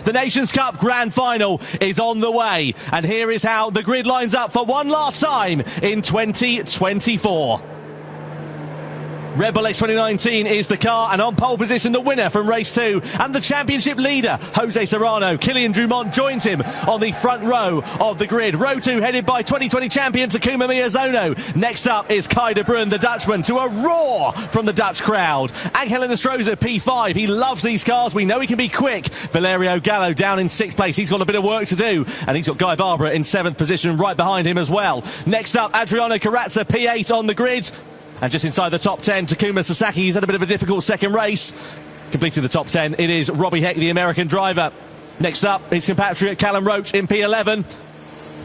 The Nations Cup Grand Final is on the way, and here is how the grid lines up for one last time in 2024. Red Bull X 2019 is the car, and on pole position the winner from race 2 and the championship leader Jose Serrano. Kilian Drumont joins him on the front row of the grid. Row 2 headed by 2020 champion Takuma Miyazono. Next up is Kai de Bruin, the Dutchman, to a roar from the Dutch crowd. Angel Nostroza P5, he loves these cars, we know he can be quick. Valerio Gallo down in 6th place, he's got a bit of work to do, and he's got Guy Barbara in 7th position right behind him as well. Next up, Adriano Carazza P8 on the grid. And just inside the top 10, Takuma Sasaki, he's had a bit of a difficult second race. Completing the top 10, it is Robbie Heck, the American driver. Next up, his compatriot Callum Roach in P11.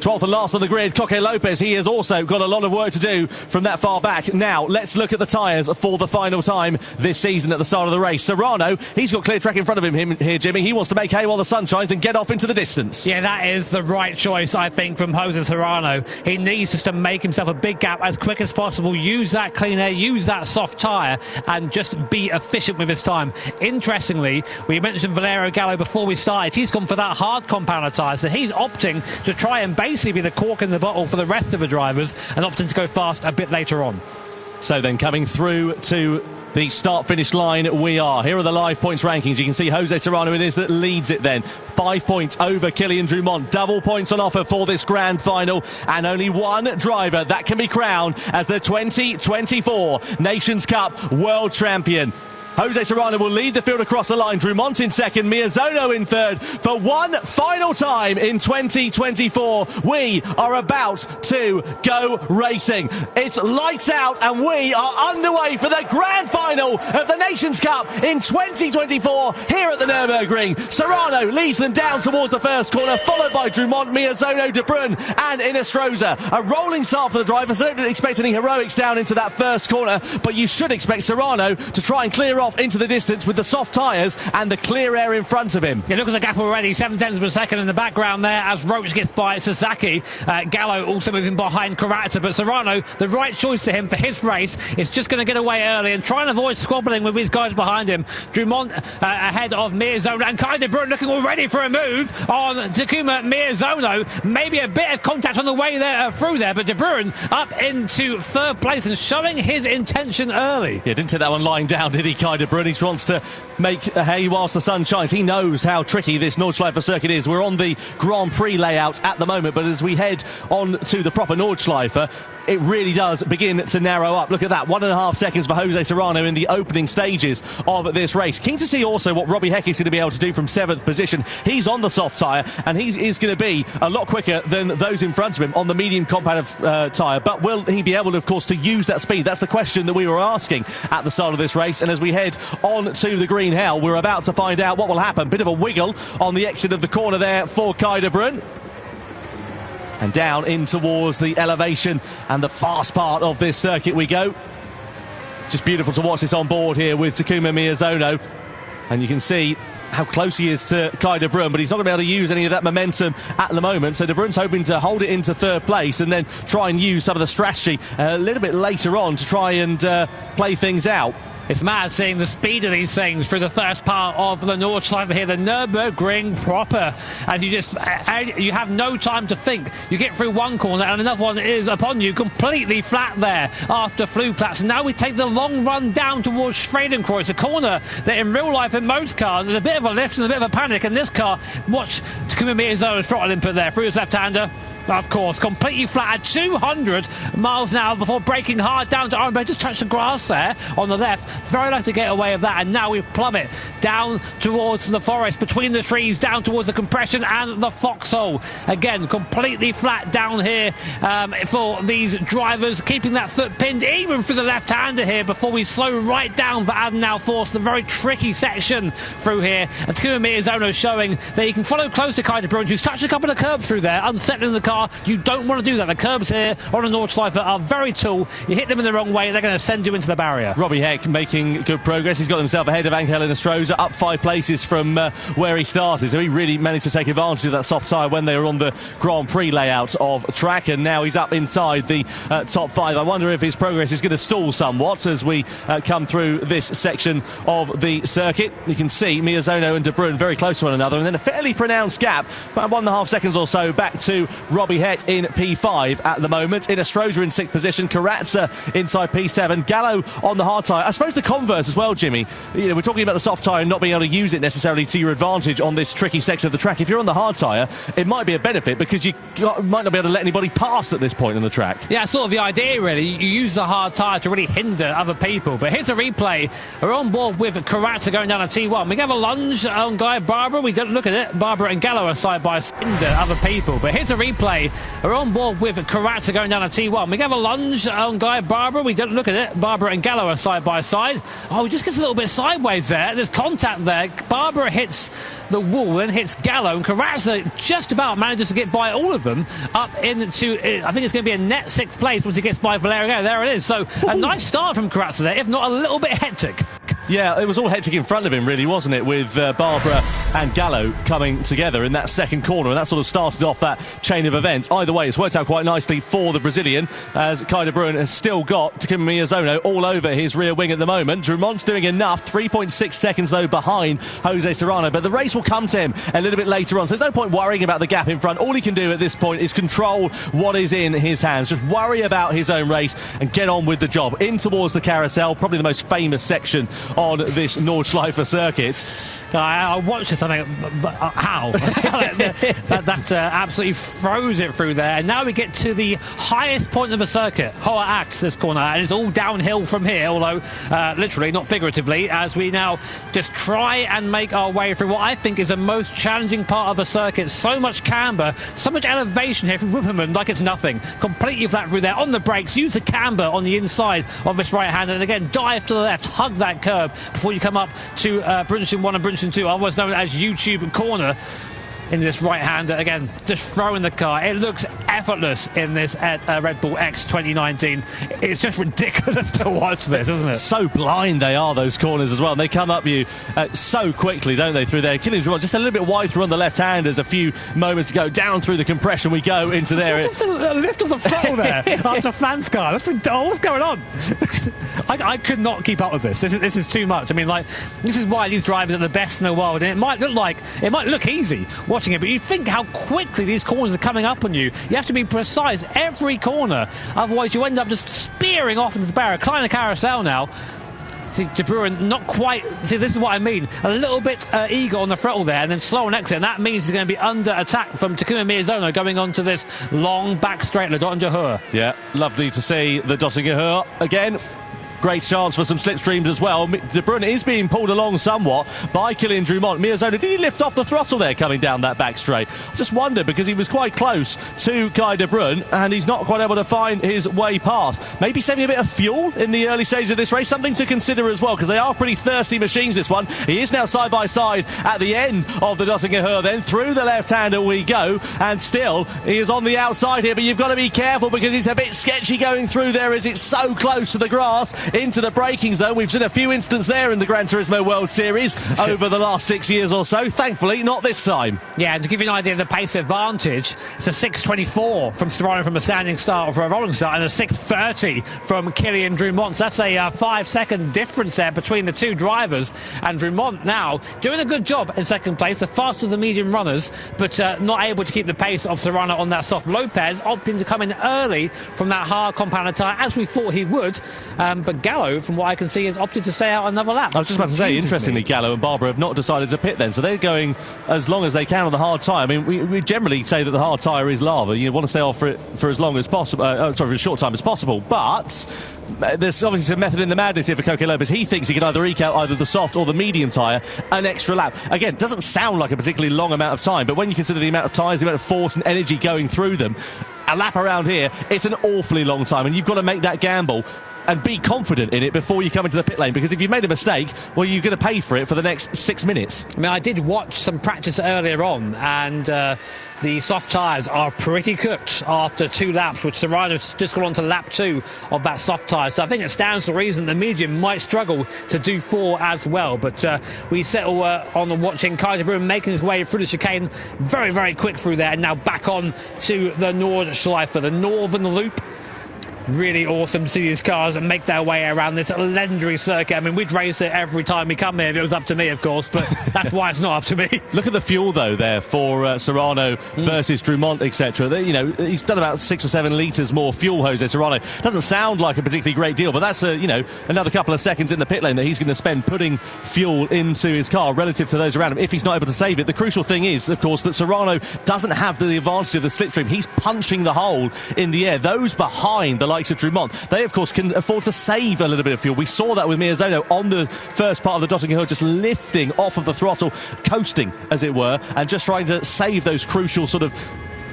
12th and last on the grid, Coque Lopez. He has also got a lot of work to do from that far back. Now, let's look at the tyres for the final time this season at the start of the race. Serrano, he's got clear track in front of him here, Jimmy. He wants to make hay while the sun shines and get off into the distance. Yeah, that is the right choice, I think, from Jose Serrano. He needs just to make himself a big gap as quick as possible, use that clean air, use that soft tyre, and just be efficient with his time. Interestingly, we mentioned Valerio Gallo before we started. He's gone for that hard compounder tyre, so he's opting to try and basically be the cork in the bottle for the rest of the drivers and opting to go fast a bit later on. So then coming through to the start-finish line we are. Here are the live points rankings. You can see Jose Serrano it is that leads it then. 5 points over Kilian Drumont. Double points on offer for this grand final. And only one driver that can be crowned as the 2024 Nations Cup World Champion. Jose Serrano will lead the field across the line. Drumont in second, Miyazono in third. For one final time in 2024, we are about to go racing. It's lights out and we are underway for the grand final of the Nations Cup in 2024 here at the Nurburgring. Serrano leads them down towards the first corner, followed by Drumont, Miyazono, De Bruin and Nostroza. A rolling start for the drivers. I don't expect any heroics down into that first corner, but you should expect Serrano to try and clear off into the distance with the soft tyres and the clear air in front of him. Yeah, look at the gap already, 7/10 of a second in the background there as Roach gets by Sasaki. Gallo also moving behind Carazza, but Serrano, the right choice to him for his race, is just going to get away early and try and avoid squabbling with his guys behind him. Drumont ahead of Miyazono, and Kai de Bruin looking already for a move on Takuma Miyazono. Maybe a bit of contact on the way there through there, but de Bruin up into 3rd place and showing his intention early. Yeah, didn't take that one lying down, did he, Kai de Bruin? He wants to make hay whilst the sun shines. He knows how tricky this Nordschleife circuit is. We're on the Grand Prix layout at the moment, but as we head on to the proper Nordschleife, it really does begin to narrow up. Look at that, 1.5 seconds for Jose Serrano in the opening stages of this race. Keen to see also what Robbie Heck is going to be able to do from 7th position. He's on the soft tyre, and he is going to be a lot quicker than those in front of him on the medium compound tyre. But will he be able, of course, to use that speed? That's the question that we were asking at the start of this race. And as we head on to the green hell, we're about to find out what will happen. Bit of a wiggle on the exit of the corner there for Kai de Bruin. And down in towards the elevation and the fast part of this circuit we go. Just beautiful to watch this on board here with Takuma Miyazono. And you can see how close he is to Kai de Bruin, but he's not going to be able to use any of that momentum at the moment. So de Bruin's hoping to hold it into 3rd place and then try and use some of the strategy a little bit later on to try and play things out. It's mad seeing the speed of these things through the first part of the Nordschleife here, the Nürburgring proper, and you have no time to think. You get through one corner and another one is upon you, completely flat there after Flugplatz. And now we take the long run down towards Schwedenkreuz, a corner that in real life in most cars is a bit of a lift and a bit of a panic. And this car, watch Takuma Miyazono's throttle input there through his left-hander. Of course, completely flat at 200 miles an hour before braking hard down to Orenberg. Just touched the grass there on the left. Very lucky to get away with that. And now we plummet down towards the forest, between the trees, down towards the compression and the foxhole. Again, completely flat down here for these drivers, keeping that foot pinned even for the left-hander here before we slow right down for Adenauer Force. The very tricky section through here. And Takuma Miyazono showing that he can follow close to Kai de Bruin, who's touched a couple of curbs through there, unsettling the car car. You don't want to do that. The curbs here on a Nordschleife are very tall. You hit them in the wrong way, they're going to send you into the barrier. Robbie Heck making good progress. He's got himself ahead of Angel Nostroza, up 5 places from where he started. So he really managed to take advantage of that soft tyre when they were on the Grand Prix layout of track, and now he's up inside the top 5. I wonder if his progress is going to stall somewhat as we come through this section of the circuit. You can see Miozono and De Bruyn very close to one another, and then a fairly pronounced gap, about 1.5 seconds or so, back to Robbie Heck in P5 at the moment. In Nostroza in 6th position, Karatza inside P7, Gallo on the hard tyre. I suppose the converse as well, Jimmy. You know, we're talking about the soft tyre and not being able to use it necessarily to your advantage on this tricky section of the track. If you're on the hard tyre, it might be a benefit because you might not be able to let anybody past at this point in the track. Yeah, sort of the idea, really. You use the hard tyre to really hinder other people. But here's a replay. We're on board with Karatza going down a T1. We have a lunge on Guy Barbara. We don't look at it. Barbara and Gallo are side by side, hinder other people. But here's a replay. We're on board with Karatza going down a T1. We have a lunge on Guy Barbara. We don't look at it. Barbara and Gallo are side by side. Oh, he just gets a little bit sideways there. There's contact there. Barbara hits the wall, then hits Gallo, and Karatza just about manages to get by all of them up into, I think it's going to be a net 6th place once he gets by Valerio Gallo. There it is. So a nice start from Karatza there, if not a little bit hectic. Yeah, it was all hectic in front of him, really, wasn't it, with Barbara and Gallo coming together in that second corner, and that sort of started off that chain of events. Either way, it's worked out quite nicely for the Brazilian, as Guy De Bruyn has still got Takuma Miozono all over his rear wing at the moment. Drumont's doing enough, 3.6 seconds, though, behind Jose Serrano, but the race will come to him a little bit later on, so there's no point worrying about the gap in front. All he can do at this point is control what is in his hands, just worry about his own race and get on with the job. In towards the carousel, probably the most famous section on this Nordschleife circuit. I watched this, I think, but how? that absolutely froze it through there. And now we get to the highest point of the circuit, Hoa Axe, this corner, and it's all downhill from here, although literally, not figuratively, as we now just try and make our way through what I think is the most challenging part of the circuit. So much camber, so much elevation here from Wupperman, like it's nothing. Completely flat through there. On the brakes, use the camber on the inside of this right hand, and again, dive to the left, hug that curb before you come up to Brunson 1 and Brunson 2, otherwise known as YouTube corner. In this right-hander, again, just throwing the car. It looks effortless in this at Red Bull X 2019. It's just ridiculous to watch this, isn't it? So blind they are, those corners as well. And they come up you so quickly, don't they, through there. Killing's just a little bit wide through on the left-handers. A few moments to go. Down through the compression we go into there. Just a lift of the throttle there after Fanskar. What's going on? I could not keep up with this. This is too much. I mean, like, this is why these drivers are the best in the world. And it might look easy watching it, but you think how quickly these corners are coming up on you. You have to be precise every corner, otherwise you end up just spearing off into the barrier. Climbing the carousel now. See, De Bruyn not quite. See, this is what I mean. A little bit eager on the throttle there, and then slow on exit, and that means he's going to be under attack from Takuma Miozono going on to this long back straight, Le Dottinger. Yeah, lovely to see the Dottinger again. Great chance for some slipstreams as well. De Bruyn is being pulled along somewhat by Kylian Drumont. Miozono, did he lift off the throttle there coming down that back straight? I just wondered, because he was quite close to Guy De Bruyn and he's not quite able to find his way past. Maybe saving a bit of fuel in the early stages of this race, something to consider as well, because they are pretty thirsty machines, this one. He is now side by side at the end of the Dottinger, then through the left-hander we go, and still he is on the outside here, but you've got to be careful because it's a bit sketchy going through there as it's so close to the grass, into the braking zone. We've seen a few instances there in the Gran Turismo World Series over the last 6 years or so. Thankfully, not this time. Yeah, and to give you an idea of the pace advantage, it's a 6.24 from Serrano from a standing start or for a rolling start, and a 6.30 from Kylian Drumont. So that's a 5-second difference there between the two drivers. And Drumont now doing a good job in second place, the fastest of the medium runners, but not able to keep the pace of Serrano on that soft. Lopez opting to come in early from that hard compounded tyre, as we thought he would, but Gallo, from what I can see, has opted to stay out another lap. I was just about to say, interestingly, Gallo and Barbara have not decided to pit then, so they're going as long as they can on the hard tyre. I mean, we generally say that the hard tyre is lava. You want to stay off for it for as long as possible, for as short time as possible, but there's obviously some method in the madness here for Coque Lopez. He thinks he can either eke out either the soft or the medium tyre an extra lap. Again, doesn't sound like a particularly long amount of time, but when you consider the amount of tyres, the amount of force and energy going through them, a lap around here, it's an awfully long time, and you've got to make that gamble and be confident in it before you come into the pit lane, because if you've made a mistake, well, you're going to pay for it for the next 6 minutes. I mean, I did watch some practice earlier on, and the soft tyres are pretty cooked after 2 laps, with Serrano's just gone on to lap 2 of that soft tyre. So I think it stands to reason the medium might struggle to do 4 as well. But we settle on watching Kaiser making his way through the chicane, very, very quick through there, and now back on to the Nordschleife, the Northern Loop. Really awesome to see these cars make their way around this legendary circuit. I mean, we'd race it every time we come here if it was up to me, of course, but that's why it's not up to me. Look at the fuel, though, there for Serrano versus Dumont, etc. You know, he's done about 6 or 7 litres more fuel, Jose Serrano. Doesn't sound like a particularly great deal, but that's, you know, another couple of seconds in the pit lane that he's going to spend putting fuel into his car relative to those around him if he's not able to save it. The crucial thing is, of course, that Serrano doesn't have the advantage of the slipstream. He's punching the hole in the air. Those behind the likes of Dumont, they of course can afford to save a little bit of fuel. We saw that with Miyazono on the first part of the Dottingham Hill, just lifting off of the throttle, coasting as it were, and just trying to save those crucial sort of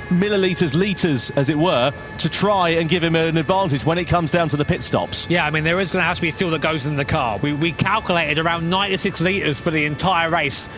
millilitres, litres, as it were, to try and give him an advantage when it comes down to the pit stops. Yeah, I mean, there is going to have to be fuel that goes in the car. We calculated around 96 litres for the entire race,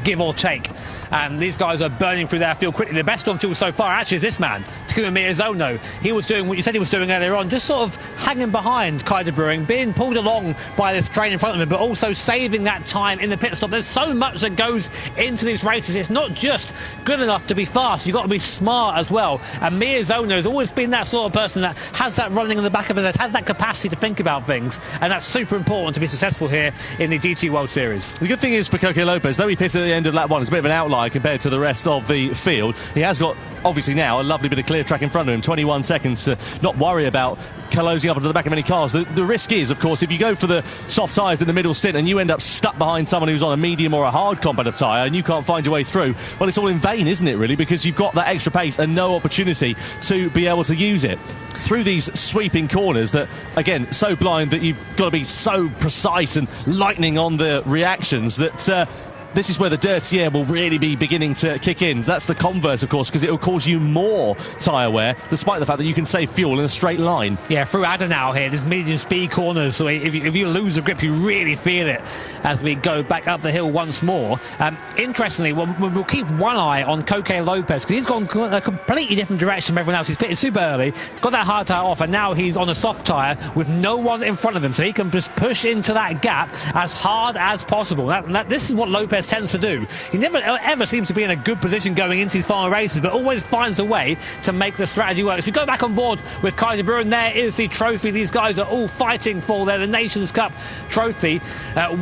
give or take, and these guys are burning through their fuel quickly. The best on fuel so far actually is this man, Takuma Miyazono. He was doing what you said he was doing earlier on, just sort of hanging behind Kaiser Brewing, being pulled along by this train in front of him, but also saving that time in the pit stop. There's so much that goes into these races. It's not just good enough to be fast, you've got to be smart as well, and Miyazono has always been that sort of person that has that running in the back of his head, has that capacity to think about things, and that's super important to be successful here in the GT World Series. The good thing is for Coco Lopez, though he pitted at the end of lap 1, it's a bit of an outlier compared to the rest of the field. He has got, obviously now, a lovely bit of clear track in front of him, 21 seconds to not worry about closing up into the back of any cars. The risk is, of course, if you go for the soft tyres in the middle stint and you end up stuck behind someone who's on a medium or a hard competitive tyre and you can't find your way through, well, it's all in vain, isn't it, really, because you've got that extra pace and no opportunity to be able to use it through these sweeping corners that, again, so blind that you've got to be so precise and lightning on the reactions that this is where the dirty air will really be beginning to kick in. That's the converse, of course, because it will cause you more tyre wear, despite the fact that you can save fuel in a straight line. Yeah, through Adenau here, there's medium speed corners, so if you lose the grip, you really feel it as we go back up the hill once more. Interestingly, we'll keep one eye on Coque Lopez, because he's gone a completely different direction from everyone else. He's pitted super early, got that hard tyre off, and now he's on a soft tyre with no one in front of him, so he can just push into that gap as hard as possible. This is what Lopez tends to do. He never ever seems to be in a good position going into these final races, but always finds a way to make the strategy work. So we go back on board with Kaiser Brewing. There is the trophy these guys are all fighting for. They're the Nations Cup trophy.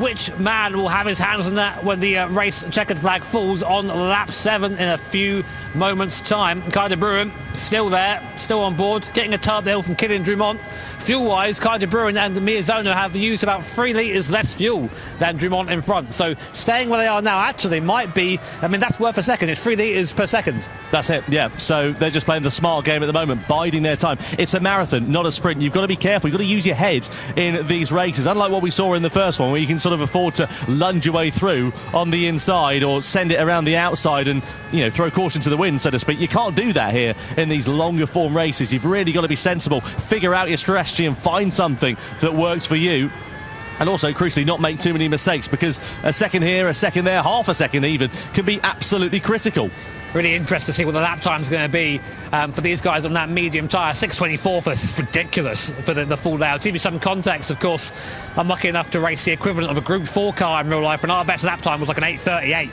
Which man will have his hands on that when the race checkered flag falls on lap 7 in a few moments' time? Kaiser Brewing still there, still on board, getting a tub hill from Kylian Dumont. Fuel-wise, Kaiser Brewing and Miyazono have used about 3 litres less fuel than Dumont in front. So staying where they are now actually might be, I mean, that's worth a second. It's 3 litres per second. That's it, yeah. So they're just playing the smart game at the moment, biding their time. It's a marathon, not a sprint. You've got to be careful. You've got to use your head in these races. Unlike what we saw in the first one, where you can sort of afford to lunge your way through on the inside or send it around the outside and, you know, throw caution to the wind, so to speak. You can't do that here in these longer form races. You've really got to be sensible, figure out your strategy and find something that works for you. And also, crucially, not make too many mistakes, because a second here, a second there, half a second even, can be absolutely critical. Really interested to see what the lap time's going to be for these guys on that medium tyre. 6:24 for this is ridiculous for the full layout. To give you some context, of course, I'm lucky enough to race the equivalent of a Group 4 car in real life, and our best lap time was like an 8:38.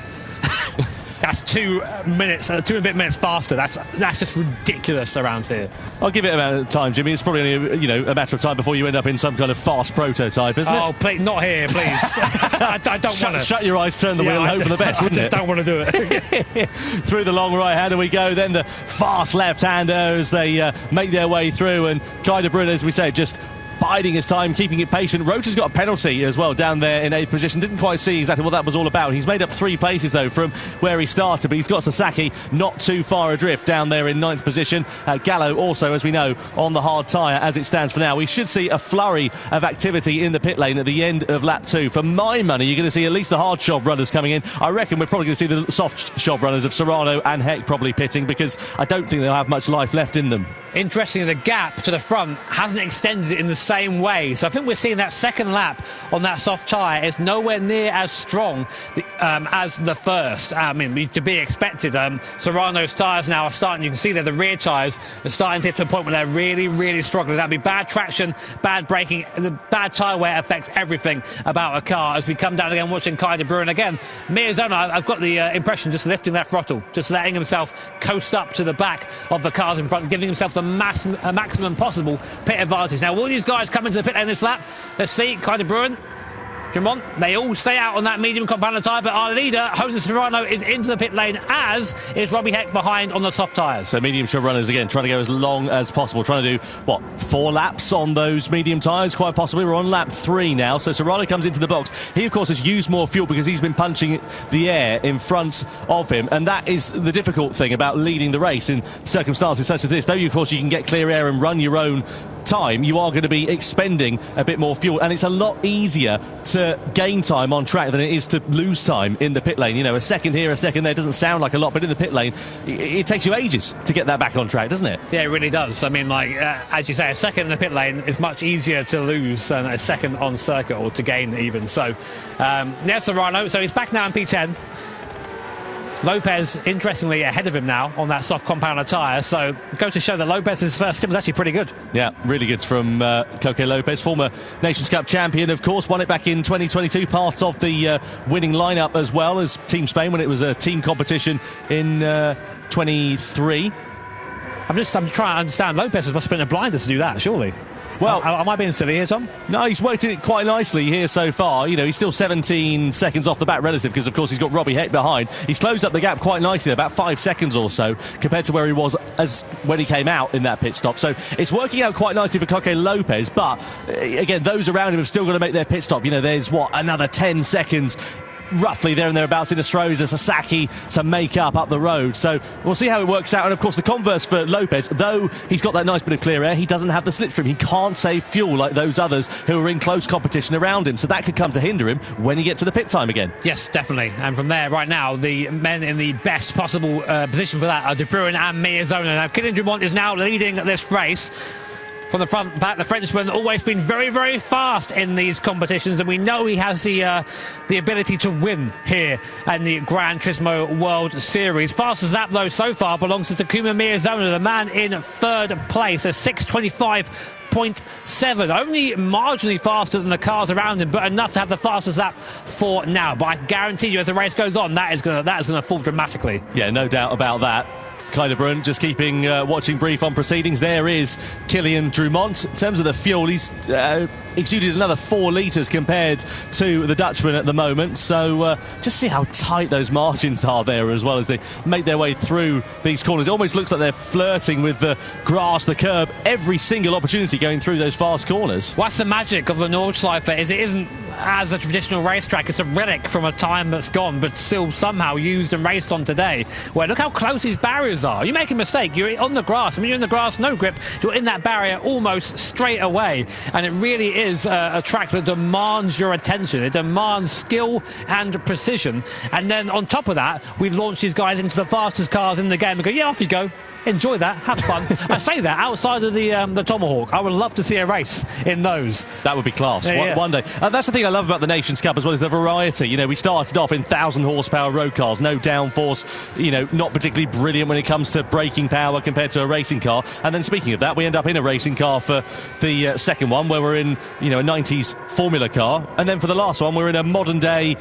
That's 2 minutes, 2 and a bit minutes faster. That's just ridiculous around here. I'll give it a matter of time, Jimmy. It's probably only a matter of time before you end up in some kind of fast prototype, isn't it? Oh, please, not here, please. I don't want to. Shut your eyes, turn the wheel, and hope for the best, wouldn't it? I just don't want to do it. Through the long right-hander we go, then the fast left-hander as they make their way through, and Kaiser Brunner, as we say, just biding his time, keeping it patient. Rota's got a penalty as well down there in 8th position. Didn't quite see exactly what that was all about. He's made up 3 places, though, from where he started, but he's got Sasaki not too far adrift down there in 9th position. Gallo also, as we know, on the hard tyre as it stands for now. We should see a flurry of activity in the pit lane at the end of lap 2. For my money, you're going to see at least the hard shod runners coming in. I reckon we're probably going to see the soft shod runners of Serrano and Heck probably pitting, because I don't think they'll have much life left in them. Interestingly, the gap to the front hasn't extended in the same way. So I think we're seeing that second lap on that soft tyre is nowhere near as strong as the first. I mean, to be expected. Serrano's tyres now are starting, you can see there the rear tyres are starting to get to a point where they're really, really struggling. That'd be bad traction, bad braking, the bad tyre wear affects everything about a car. As we come down again watching Kai de Bruyne again, Mirzona, I've got the impression just lifting that throttle, just letting himself coast up to the back of the cars in front, giving himself the maximum possible pit advantage. Now, will these guys come into the pit lane this lap? Let's see. Kai de Bruyne, Drummond, they all stay out on that medium compound tyre, but our leader, Jose Serrano, is into the pit lane, as is Robbie Heck behind on the soft tyres. So medium short runners again, trying to go as long as possible, trying to do, 4 laps on those medium tyres, quite possibly. We're on lap 3 now, so Serrano comes into the box. He, of course, has used more fuel because he's been punching the air in front of him, and that is the difficult thing about leading the race in circumstances such as this. Though, of course, you can get clear air and run your own time, you are going to be expending a bit more fuel, and it's a lot easier to gain time on track than it is to lose time in the pit lane. You know, a second here, a second there doesn't sound like a lot, but in the pit lane it takes you ages to get that back on track, doesn't it? Yeah, it really does. I mean, like, as you say, a second in the pit lane is much easier to lose than a second on circuit, or to gain even. So there's Serrano, so he's back now in P10. Lopez, interestingly, ahead of him now on that soft compounder tyre, so it goes to show that Lopez's first stint was actually pretty good. Yeah, really good from Coque Lopez, former Nations Cup champion, of course, won it back in 2022, part of the winning lineup as well as Team Spain when it was a team competition in 23. I'm trying to understand, Lopez must have been a blinder to do that, surely. Well, am I being silly here, Tom? No, he's worked it quite nicely here so far. You know, he's still 17 seconds off the back relative because, of course, he's got Robbie Heck behind. He's closed up the gap quite nicely, about 5 seconds or so, compared to where he was as when he came out in that pit stop. So it's working out quite nicely for Coque Lopez, but, again, those around him have still got to make their pit stop. You know, there's, another 10 seconds roughly there and thereabouts in Astroza, Sasaki to make up the road. So we'll see how it works out. And of course the converse for Lopez, though he's got that nice bit of clear air, he doesn't have the slipstream. He can't save fuel like those others who are in close competition around him. So that could come to hinder him when he gets to the pit time again. Yes, definitely. And from there, right now, the men in the best possible position for that are De Bruyne and Mirzona. Now, Kylian Drummond is now leading this race. From the front back, the Frenchman always been very, very fast in these competitions, and we know he has the ability to win here in the Gran Turismo World Series. Fastest lap, though, so far belongs to Takuma Mirzona, the man in third place, a 6:25.7, only marginally faster than the cars around him, but enough to have the fastest lap for now. But I guarantee you, as the race goes on, that is going to fall dramatically. Yeah, no doubt about that. Kai de Bruyne just keeping watching brief on proceedings. There is Kylian Drummond. In terms of the fuel, he's exuded another 4 litres compared to the Dutchman at the moment. So just see how tight those margins are there as well as they make their way through these corners. It almost looks like they're flirting with the grass, the curb, every single opportunity going through those fast corners. What's the magic of the Nordschleife is it isn't as a traditional racetrack. It's a relic from a time that's gone, but still somehow used and raced on today. Where look how close these barriers are. You make a mistake, you're on the grass. I mean, you're in the grass, no grip. You're in that barrier almost straight away. And it really is a track that demands your attention. It demands skill and precision. And then on top of that, we launch these guys into the fastest cars in the game and go, yeah, off you go. Enjoy that, have fun. I say that outside of the Tomahawk. I would love to see a race in those. That would be class. Yeah. One day. That's the thing I love about the Nations Cup as well, is the variety. You know, we started off in 1,000 horsepower road cars, no downforce, you know, not particularly brilliant when it comes to braking power compared to a racing car. And then speaking of that, we end up in a racing car for the second one, where we're in, you know, a 90s Formula car. And then for the last one, we're in a modern day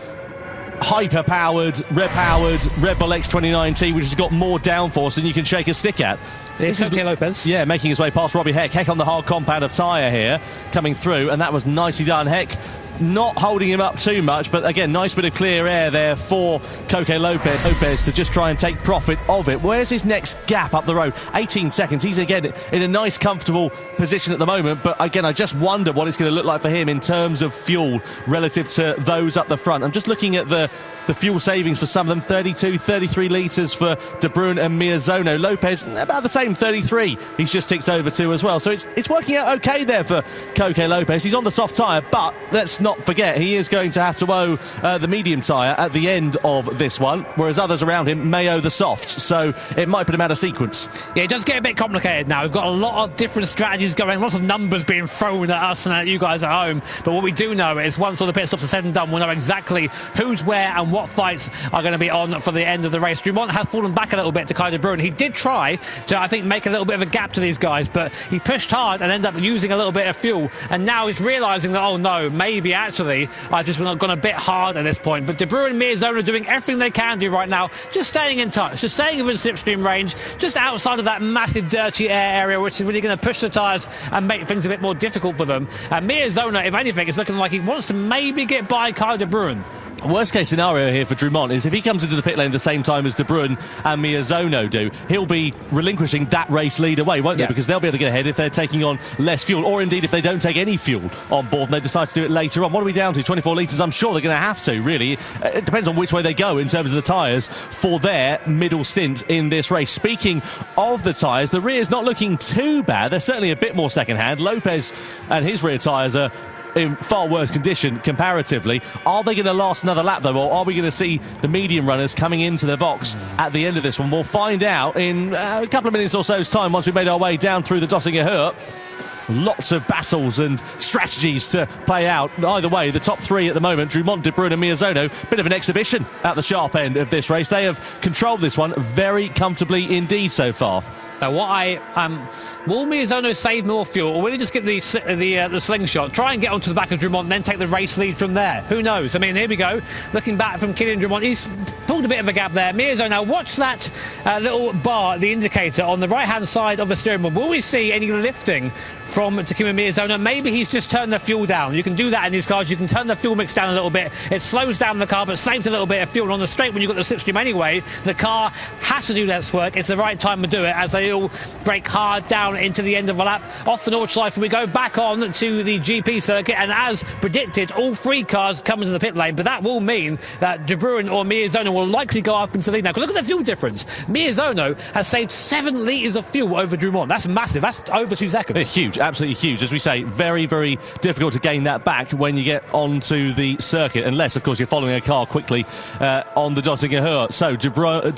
hyper-powered, Red Bull X 2019, which has got more downforce than you can shake a stick at. This is Lopez. Yeah, making his way past Robbie Heck. Heck on the hard compound of tyre here, coming through, and that was nicely done. Heck not holding him up too much, but again, nice bit of clear air there for Coque Lopez to just try and take profit of it. Where's his next gap up the road? 18 seconds. He's again in a nice, comfortable position at the moment, but again, I just wonder what it's going to look like for him in terms of fuel relative to those up the front. I'm just looking at the fuel savings for some of them, 32, 33 litres for De Bruyne and Mirzona. Lopez, about the same, 33. He's just ticked over to as well. So it's working out okay there for Coque Lopez. He's on the soft tyre, but let's not not forget, he is going to have to owe the medium tyre at the end of this one, whereas others around him may owe the soft. So it might put him out of sequence. Yeah, it does get a bit complicated now. We've got a lot of different strategies going, lots of numbers being thrown at us and at you guys at home. But what we do know is once all the pit stops are said and done, we'll know exactly who's where and what fights are going to be on for the end of the race. Dumont has fallen back a little bit to Kai de Bruyne. He did try to, I think, make a little bit of a gap to these guys, but he pushed hard and ended up using a little bit of fuel. And now he's realising that, oh no, maybe actually I've just gone a bit hard at this point. But de Bruyne and Mierzone are doing everything they can do right now, just staying in touch, just staying within slipstream range, just outside of that massive dirty air area, which is really going to push the tyres and make things a bit more difficult for them. And Mierzone, if anything, is looking like he wants to maybe get by Kai de Bruyne. Worst case scenario here for Dumont is if he comes into the pit lane at the same time as De Bruyne and Mierzone do, he'll be relinquishing that race lead away, won't they? Because they'll be able to get ahead if they're taking on less fuel, or indeed if they don't take any fuel on board and they decide to do it later on. What are we down to? 24 litres? I'm sure they're going to have to, really. It depends on which way they go in terms of the tyres for their middle stint in this race. Speaking of the tyres, the rear's not looking too bad. They're certainly a bit more second-hand. Lopez and his rear tyres are in far worse condition comparatively. Are they going to last another lap though, or are we going to see the medium runners coming into the box at the end of this one? We'll find out in a couple of minutes or so's time once we've made our way down through the Dottinger Hurt. Lots of battles and strategies to play out. Either way, the top three at the moment, Dumont, De Bruyne and Mierzone, bit of an exhibition at the sharp end of this race. They have controlled this one very comfortably indeed so far. Now, will Mierzone save more fuel, or will he just get the slingshot, try and get onto the back of Dumont and then take the race lead from there? Who knows? I mean, here we go. Looking back from Kylian Dumont, he's pulled a bit of a gap there. Mierzone, now watch that little bar, the indicator on the right-hand side of the steering wheel. Will we see any lifting from Takuma Mierzone? Maybe he's just turned the fuel down. You can do that in these cars. You can turn the fuel mix down a little bit. It slows down the car, but saves a little bit of fuel. And on the straight, when you've got the slipstream anyway, the car has to do less work. It's the right time to do it as they all brake hard down into the end of a lap. Off the Nordschleife, we go back on to the GP circuit, and as predicted, all three cars come into the pit lane, but that will mean that De Bruyne or Mierzone will likely go up into the lead now. Look at the fuel difference. Mierzone has saved 7 litres of fuel over Dumont. That's massive. That's over 2 seconds. It's huge, absolutely huge. As we say, very, very difficult to gain that back when you get onto the circuit, unless, of course, you're following a car quickly on the Dottinger Hurt. So De Bruyne,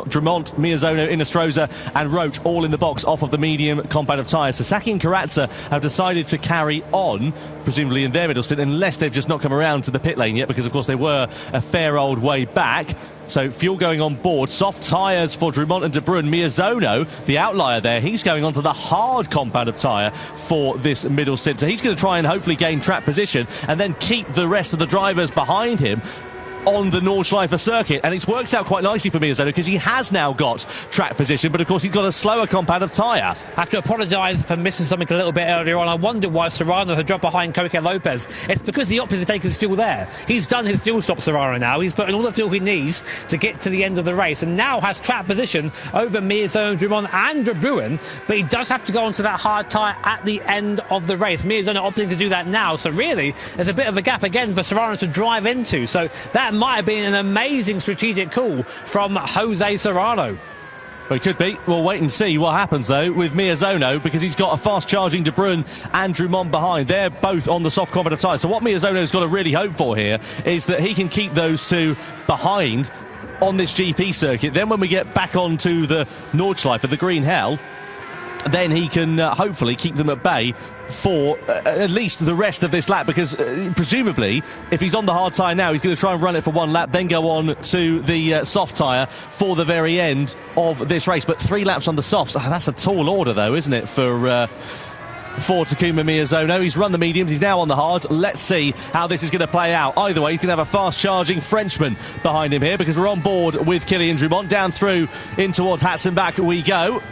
Dumont, Mierzone, Inestrosa and Roach all in the box off of the medium compound of tyres. Sasaki and Karatza have decided to carry on, presumably in their middle stint, unless they've just not come around to the pit lane yet, because of course they were a fair old way back. So fuel going on board, soft tyres for Dumont and De Bruyne. Mierzone, the outlier there, he's going onto the hard compound of tyre for this middle stint. So he's going to try and hopefully gain track position and then keep the rest of the drivers behind him on the Nordschleife circuit, and it's worked out quite nicely for Mierzone because he has now got track position, but of course he's got a slower compound of tyre. I have to apologise for missing something a little bit earlier on. I wondered why Serrano had dropped behind Coque Lopez. It's because the opposite taken his fuel there. He's done his fuel stop, Serrano, now. He's put in all the fuel he needs to get to the end of the race, and now has track position over Mierzone, Dumont and De Bruyne, but he does have to go onto that hard tyre at the end of the race. Mierzone opting to do that now, so really there's a bit of a gap again for Serrano to drive into, so that might have been an amazing strategic call from Jose Serrano. Well, it could be. We'll wait and see what happens, though, with Mierzone, because he's got a fast-charging De Bruyne and Dumont behind. They're both on the soft compound of tyres. So what Mierzone's got to really hope for here is that he can keep those two behind on this GP circuit. Then when we get back onto the Nordschleife, the Green Hell, then he can hopefully keep them at bay for at least the rest of this lap, because presumably if he's on the hard tyre now, he's going to try and run it for one lap, then go on to the soft tyre for the very end of this race. But 3 laps on the softs, that's a tall order though, isn't it, for Takuma Mierzone. He's run the mediums, he's now on the hards. Let's see how this is going to play out. Either way, he's going to have a fast-charging Frenchman behind him here, because we're on board with Kylian Dumont. Down through in towards Hatzenbach we go.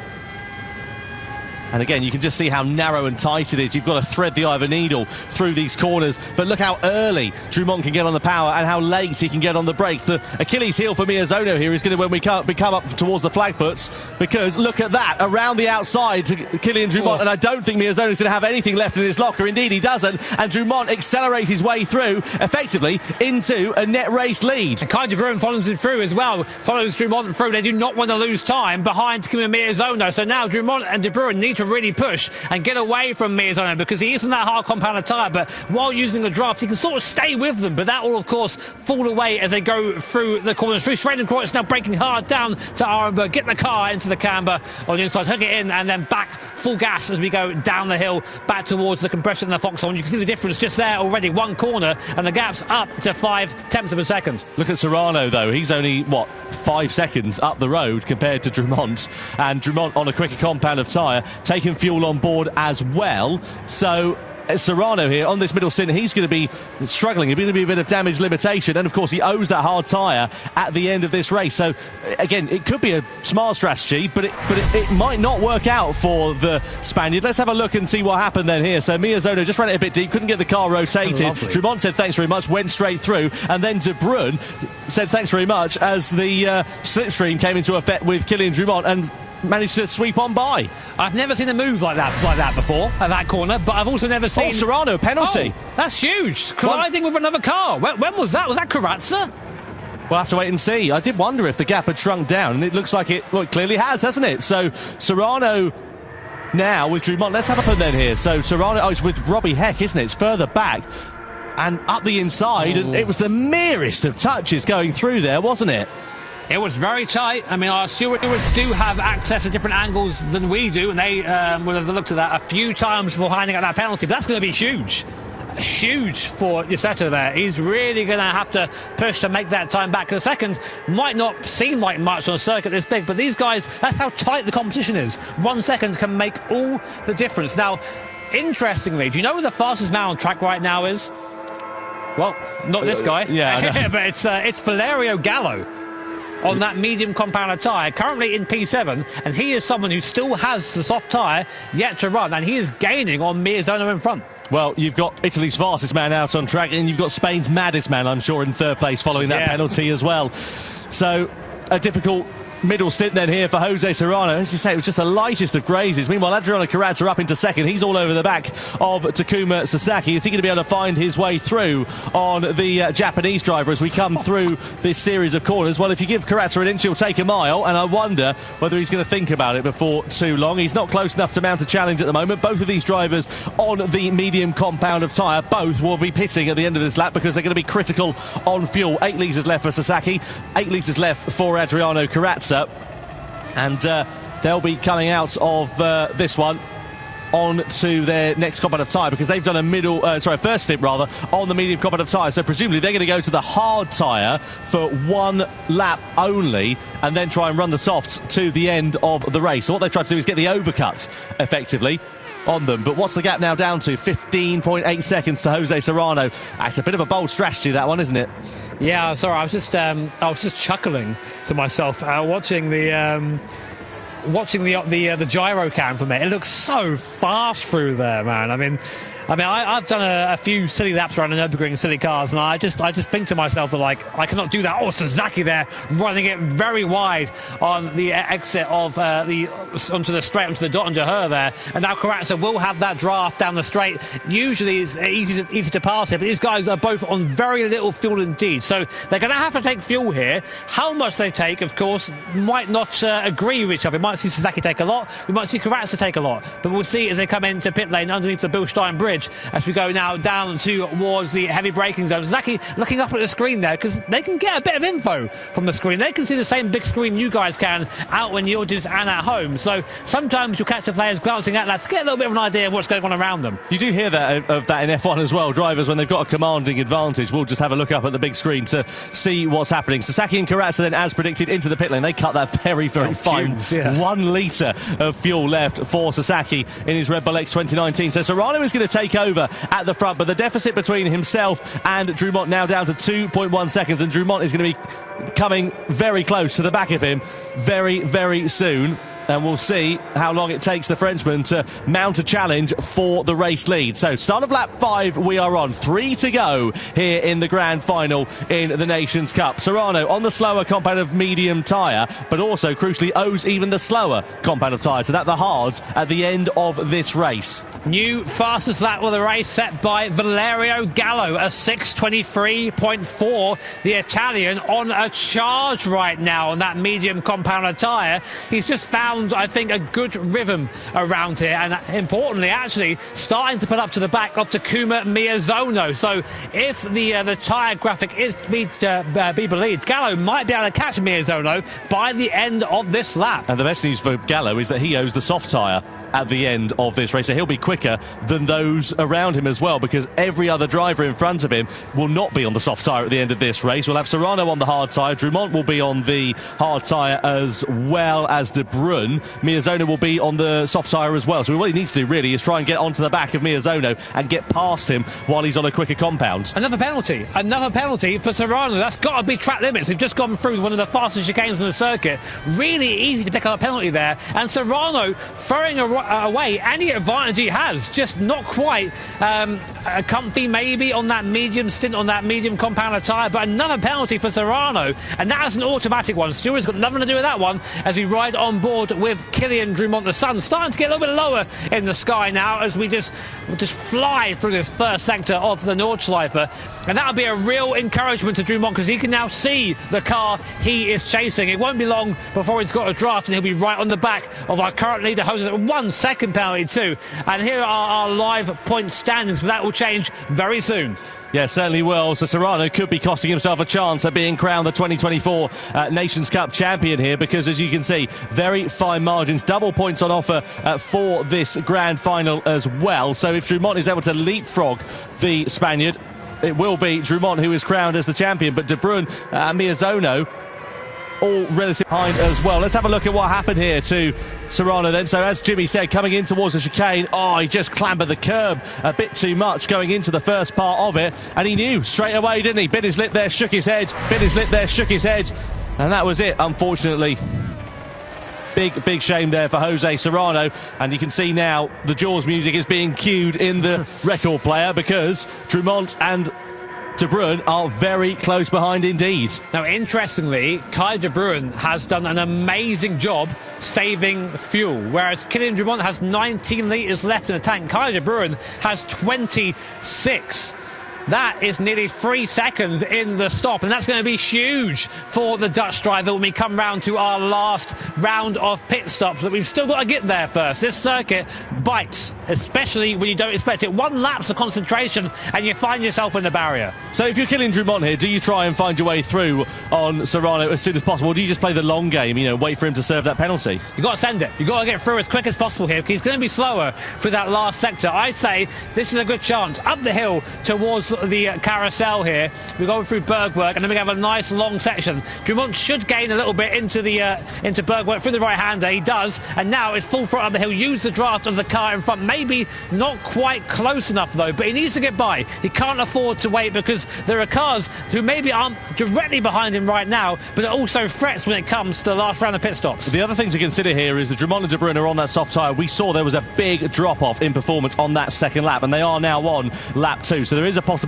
And again, you can just see how narrow and tight it is. You've got to thread the eye of a needle through these corners. But look how early Dumont can get on the power and how late he can get on the brakes. The Achilles heel for Mierzone here is going to, when we come up towards the flag puts, because look at that, around the outside to Kylian Dumont. And I don't think Mierzone is going to have anything left in his locker. Indeed, he doesn't. And Dumont accelerates his way through, effectively, into a net race lead. And Kai de Bruyne follows him through as well. Follows Dumont through. They do not want to lose time behind Takuma Mierzone. So now Dumont and De Bruyne need need to really push and get away from Miyazono because he is on that hard compound tyre, but while using the draft, he can sort of stay with them, but that will, of course, fall away as they go through the corners. Through Schradenkreuz now breaking hard down to Arenberg, get the car into the camber on the inside, hook it in, and then back full gas as we go down the hill, back towards the compression and the Foxhorn. You can see the difference just there already, one corner, and the gap's up to 0.5 of a second. Look at Serrano, though. He's only, 5 seconds up the road compared to Drummond, and Drummond on a quicker compound of tyre, taking fuel on board as well. So Serrano here on this middle stint, he's going to be struggling. It's going to be a bit of damage limitation, and of course he owes that hard tyre at the end of this race. So again, it could be a smart strategy, but it might not work out for the Spaniard. Let's have a look and see what happened then here. So Miyazono just ran it a bit deep, couldn't get the car rotated. Drummond said thanks very much, went straight through, and then De Bruyne said thanks very much as the slipstream came into effect with Kylian Drummond and managed to sweep on by. I've never seen a move like that before at that corner, but I've also never seen... Serrano, penalty. Oh, that's huge. Colliding with another car. When was that? Was that Carrazza? We'll have to wait and see. I did wonder if the gap had shrunk down, and it looks like it clearly has, hasn't it? So Serrano now with Drummond. Let's have a look then here. So Serrano, it's with Robbie Heck, isn't it? It's further back and up the inside, and it was the merest of touches going through there, wasn't it? It was very tight. I mean, our stewards do have access to different angles than we do, and they will have looked at that a few times before handing out that penalty. But that's going to be huge. Huge for Ysetto there. He's really going to have to push to make that time back. The second might not seem like much on a circuit this big, but these guys, that's how tight the competition is. 1 second can make all the difference. Now, interestingly, do you know who the fastest man on track right now is? Well, not this guy. Yeah, but it's Valerio Gallo on that medium compound tyre, currently in P7, and he is someone who still has the soft tyre yet to run, and he is gaining on Miyazono in front. Well, you've got Italy's fastest man out on track, and you've got Spain's maddest man, I'm sure, in third place following that penalty as well. So, a difficult middle stint then here for Jose Serrano. As you say, it was just the lightest of grazes. Meanwhile, Adriano Carrazza up into second. He's all over the back of Takuma Sasaki. Is he going to be able to find his way through on the Japanese driver as we come through this series of corners? Well, if you give Carrazza an inch, he'll take a mile, and I wonder whether he's going to think about it before too long. He's not close enough to mount a challenge at the moment. Both of these drivers on the medium compound of tyre, both will be pitting at the end of this lap because they're going to be critical on fuel. 8 litres left for Sasaki, 8 litres left for Adriano Carrazza. And they'll be coming out of this one on to their next compound of tyre because they've done a first stint rather on the medium compound of tyre. So presumably they're going to go to the hard tyre for 1 lap only and then try and run the softs to the end of the race. So what they've tried to do is get the overcut effectively on them. But what's the gap now down to? 15.8 seconds to Jose Serrano. It's a bit of a bold strategy, that one, isn't it? Yeah, sorry, I was just chuckling to myself watching the gyro cam from it. It looks so fast through there, man. I mean, I've done a few silly laps around the Nurburgring, silly cars, and I just think to myself that, like, I cannot do that. Oh, Sasaki there, running it very wide on the exit of onto the straight, onto the dot under her there. And now Carrazza will have that draft down the straight. Usually it's easy to pass it, but these guys are both on very little fuel indeed. So they're going to have to take fuel here. How much they take, of course, might not agree with each other. We might see Sasaki take a lot. We might see Carrazza take a lot. But we'll see as they come into pit lane underneath the Bilstein Bridge as we go now down towards the heavy braking zone. Zaki looking up at the screen there because they can get a bit of info from the screen. They can see the same big screen you guys can out when the audience and at home. So sometimes you'll catch the players glancing at that to get a little bit of an idea of what's going on around them. You do hear that of that in F1 as well. Drivers, when they've got a commanding advantage, will just have a look up at the big screen to see what's happening. Sasaki and Carrazza then, as predicted, into the pit lane. They cut that very, very fine. 1 litre of fuel left for Sasaki in his Red Bull X 2019. So Serrano is going to take over at the front, but the deficit between himself and Drummond now down to 2.1 seconds, and Drummond is going to be coming very close to the back of him very, very soon. And we'll see how long it takes the Frenchman to mount a challenge for the race lead. So, start of lap 5, we are on. 3 to go here in the grand final in the Nations Cup. Serrano on the slower compound of medium tyre, but also, crucially, owes even the slower compound of tyre. So that the hards at the end of this race. New fastest lap of the race set by Valerio Gallo, a 6:23.4. The Italian on a charge right now on that medium compound of tyre. He's just found found, I think, a good rhythm around here, and importantly, actually, starting to put up to the back of Takuma Miyazono. So if the tyre graphic is to be believed, Gallo might be able to catch Miyazono by the end of this lap. And the best news for Gallo is that he owes the soft tyre at the end of this race, so he'll be quicker than those around him as well, because every other driver in front of him will not be on the soft tyre at the end of this race. We'll have Serrano on the hard tyre, Drumont will be on the hard tyre as well as De Bruyne. Miyazono will be on the soft tyre as well, so what he needs to do really is try and get onto the back of Miyazono and get past him while he's on a quicker compound. Another penalty for Serrano. That's got to be track limits. We've just gone through one of the fastest chicanes on the circuit. Really easy to pick up a penalty there, and Serrano throwing away any advantage he has, just not quite comfy maybe on that medium stint on that medium compound tyre. But another penalty for Serrano, and that is an automatic one. Stewart's got nothing to do with that one as we ride on board with Kylian Drumont. The sun starting to get a little bit lower in the sky now as we just fly through this first sector of the Nordschleife, and that'll be a real encouragement to Drumont because he can now see the car he is chasing. It won't be long before he's got a draft and he'll be right on the back of our current leader, Jose. 1 second penalty too, and here are our live point standings, but that will change very soon. Yeah, certainly will. So Serrano could be costing himself a chance at being crowned the 2024 Nations Cup champion here, because as you can see, very fine margins, double points on offer for this grand final as well. So if Drumont is able to leapfrog the Spaniard, it will be Drumont who is crowned as the champion, but De Bruyne and Miyazono all relative behind as well. Let's have a look at what happened here to Serrano then. So as Jimmy said, coming in towards the chicane, he just clambered the curb a bit too much going into the first part of it, and he knew straight away, didn't he? Bit his lip there, shook his head, bit his lip there, shook his head, and that was it, unfortunately. Big shame there for Jose Serrano, and you can see now the Jaws music is being cued in the record player because Drumont and De Bruyne are very close behind indeed. Now, interestingly, Kai De Bruyne has done an amazing job saving fuel, whereas Kylian Drumont has 19 litres left in the tank. Kai De Bruyne has 26. That is nearly 3 seconds in the stop, and that's going to be huge for the Dutch driver when we come round to our last round of pit stops. But we've still got to get there first. This circuit bites, especially when you don't expect it. One lapse of concentration and you find yourself in the barrier. So if you're Kylian Drumont here, do you try and find your way through on Serrano as soon as possible, or do you just play the long game, wait for him to serve that penalty? You've got to send it. You've got to get through as quick as possible here, because he's going to be slower through that last sector. I'd say this is a good chance. Up the hill towards the carousel here, we go through Bergwerk, and then we have a nice long section. Drumont should gain a little bit into Bergwerk through the right hander. He does, and now it's full front up the hill. Use the draft of the car in front. Maybe not quite close enough though, but he needs to get by. He can't afford to wait, because there are cars who maybe aren't directly behind him right now, but are also threats when it comes to the last round of pit stops. The other thing to consider here is that Drumont and De Bruyne are on that soft tyre. We saw there was a big drop off in performance on that second lap, and they are now on lap 2, so there is a possibility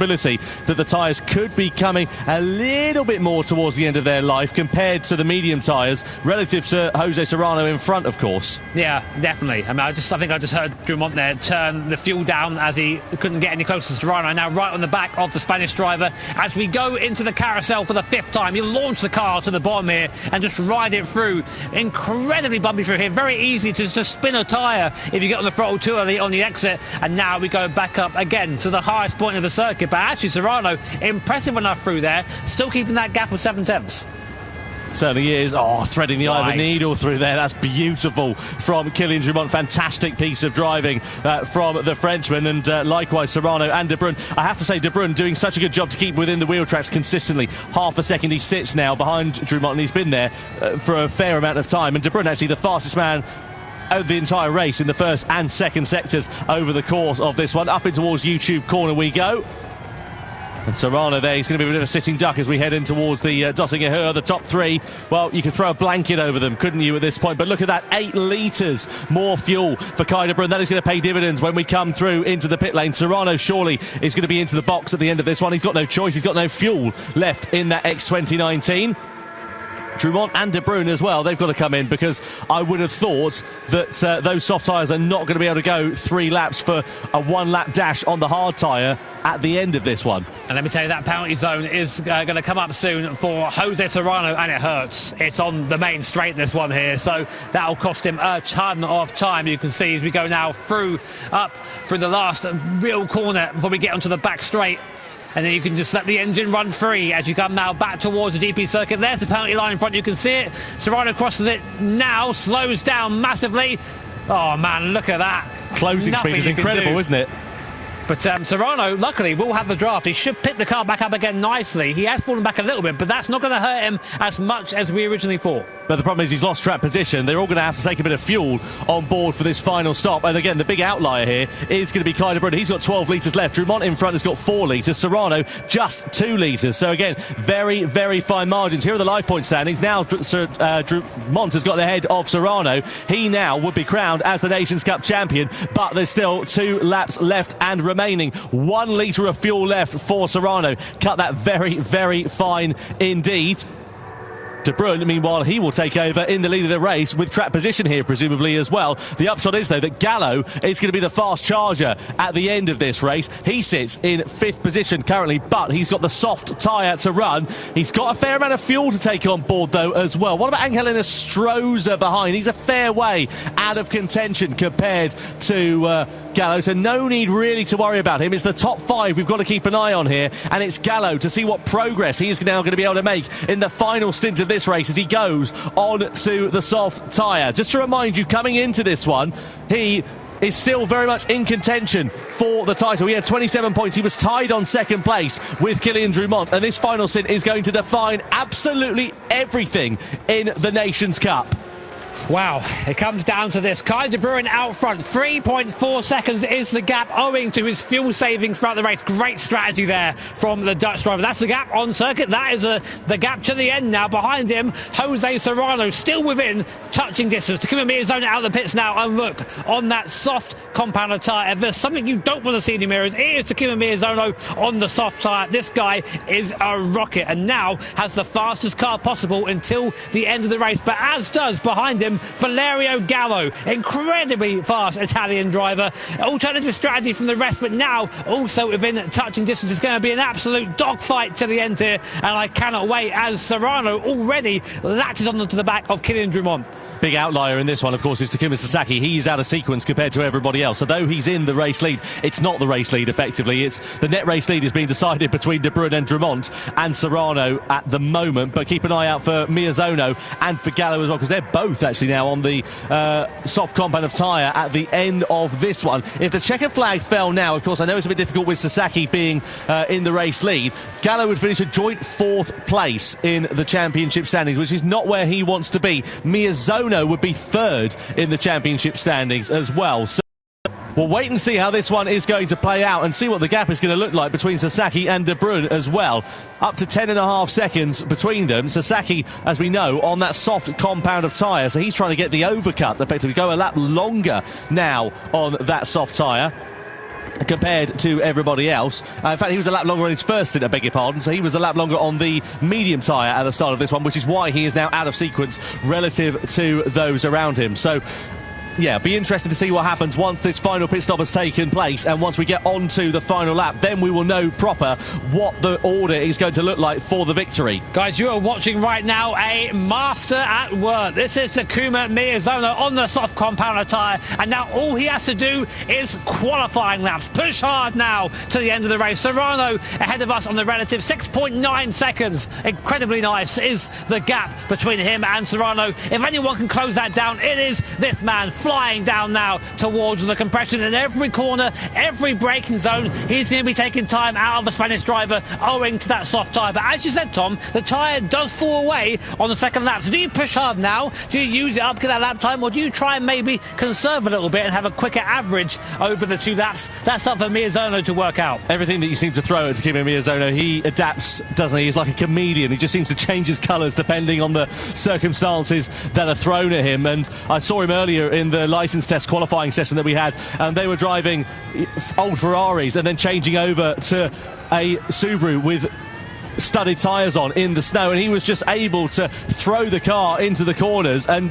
that the tyres could be coming a little bit more towards the end of their life compared to the medium tyres, relative to Jose Serrano in front, of course. Yeah, definitely. I think I just heard Drumont there turn the fuel down as he couldn't get any closer to Serrano. Now right on the back of the Spanish driver as we go into the carousel for the 5th time. You launch the car to the bottom here and just ride it through. Incredibly bumpy through here. Very easy to just spin a tyre if you get on the throttle too early on the exit. And now we go back up again to the highest point of the circuit. But actually Serrano, impressive enough through there, still keeping that gap of 7/10. Certainly is. Threading the eye of a needle through there. That's beautiful from Kylian Drumont. Fantastic piece of driving from the Frenchman, and likewise Serrano and De Bruyne. I have to say, De Bruyne doing such a good job to keep within the wheel tracks consistently. Half a second he sits now behind Drumont, and he's been there for a fair amount of time. And De Bruyne actually the fastest man over the entire race in the first and second sectors over the course of this one. Up in towards YouTube corner we go. And Serrano there, he's going to be a bit of a sitting duck as we head in towards the Döttinger Höhe, the top 3. Well, you could throw a blanket over them, couldn't you, at this point? But look at that, 8 litres more fuel for Kai De Bruyne. That is going to pay dividends when we come through into the pit lane. Serrano surely is going to be into the box at the end of this one. He's got no choice. He's got no fuel left in that X2019. Drumont and De Bruyne as well, they've got to come in, because I would have thought that those soft tyres are not going to be able to go 3 laps for a 1-lap dash on the hard tyre at the end of this one. And let me tell you, that penalty zone is going to come up soon for Jose Serrano, and it hurts. It's on the main straight, this one here, so that'll cost him a ton of time. You can see as we go now through the last real corner before we get onto the back straight. And then you can just let the engine run free as you come now back towards the GP circuit. There's the penalty line in front, you can see it. Serrano crosses it now, slows down massively. Oh man, look at that. Closing speed is incredible, isn't it? But Serrano, luckily, will have the draft. He should pick the car back up again nicely. He has fallen back a little bit, but that's not going to hurt him as much as we originally thought. But the problem is he's lost track position. They're all going to have to take a bit of fuel on board for this final stop. And again, the big outlier here is going to be Kai De Bruyne. He's got 12 litres left. Drumont in front has got 4 litres. Serrano just 2 litres. So again, very, very fine margins. Here are the live point standings. Now Drumont has got ahead of Serrano. He now would be crowned as the Nations Cup champion, but there's still 2 laps left and remaining. 1 litre of fuel left for Serrano. Cut that very, very fine indeed. De Bruyne, meanwhile, he will take over in the lead of the race with track position here, presumably as well. The upshot is, though, that Gallo is going to be the fast charger at the end of this race. He sits in 5th position currently, but he's got the soft tyre to run. He's got a fair amount of fuel to take on board, though, as well. What about Angel Stroza behind? He's a fair way out of contention compared to Gallo, so no need really to worry about him. It's the top 5 we've got to keep an eye on here, and it's Gallo to see what progress he is now going to be able to make in the final stint of this race as he goes on to the soft tyre. Just to remind you, coming into this one, he is still very much in contention for the title. He had 27 points. He was tied on 2nd place with Kylian Drumont, and this final stint is going to define absolutely everything in the Nations Cup. Wow, it comes down to this. Kai De Bruyne out front, 3.4 seconds is the gap owing to his fuel saving throughout the race. Great strategy there from the Dutch driver. That's the gap on circuit. That is the gap to the end now. Behind him, Jose Serrano still within touching distance. Takuma Miyazono out of the pits now, and look, on that soft compounder tyre, if there's something you don't want to see in the mirrors, it is Takuma Miyazono on the soft tyre. This guy is a rocket and now has the fastest car possible until the end of the race, but as does behind him Valerio Gallo, incredibly fast Italian driver. Alternative strategy from the rest, but now also within touching distance. It's going to be an absolute dogfight to the end here, and I cannot wait as Serrano already latches onto the back of Kylian Drumont. Big outlier in this one, of course, is Takuma Sasaki. He's out of sequence compared to everybody else. So though he's in the race lead, it's not the race lead, effectively. It's the net race lead is being decided between De Bruyne and Drumont and Serrano at the moment. But keep an eye out for Miyazono and for Gallo as well, because they're both actually now on the soft compound of tyre at the end of this one. If the checker flag fell now, of course, I know it's a bit difficult with Sasaki being in the race lead. Gallo would finish a joint 4th place in the championship standings, which is not where he wants to be. Miyazono would be 3rd in the championship standings as well. So we'll wait and see how this one is going to play out and see what the gap is going to look like between Sasaki and De Bruyne as well. Up to 10.5 seconds between them. Sasaki, as we know, on that soft compound of tyre, so he's trying to get the overcut, effectively go a lap longer now on that soft tyre compared to everybody else. In fact, he was a lap longer on his first stint, I beg your pardon, so he was a lap longer on the medium tyre at the start of this one, which is why he is now out of sequence relative to those around him. So yeah, be interested to see what happens once this final pit stop has taken place, and once we get onto the final lap, then we will know proper what the order is going to look like for the victory. Guys, you are watching right now a master at work. This is Takuma Miyazono on the soft compounder tyre, and now all he has to do is qualifying laps. Push hard now to the end of the race. Serrano ahead of us on the relative 6.9 seconds. Incredibly nice is the gap between him and Serrano. If anyone can close that down, it is this man, flying down now towards the compression in every corner, every braking zone. He's going to be taking time out of the Spanish driver owing to that soft tyre. But as you said, Tom, the tyre does fall away on the second lap. So do you push hard now? Do you use it up, get that lap time? Or do you try and maybe conserve a little bit and have a quicker average over the 2 laps? That's up for Miyazono to work out. Everything that you seem to throw at Takuma Miyazono, he adapts, doesn't he? He's like a comedian. He just seems to change his colours depending on the circumstances that are thrown at him. And I saw him earlier in the licence test qualifying session that we had, and they were driving old Ferraris and then changing over to a Subaru with studded tyres on in the snow, and he was just able to throw the car into the corners and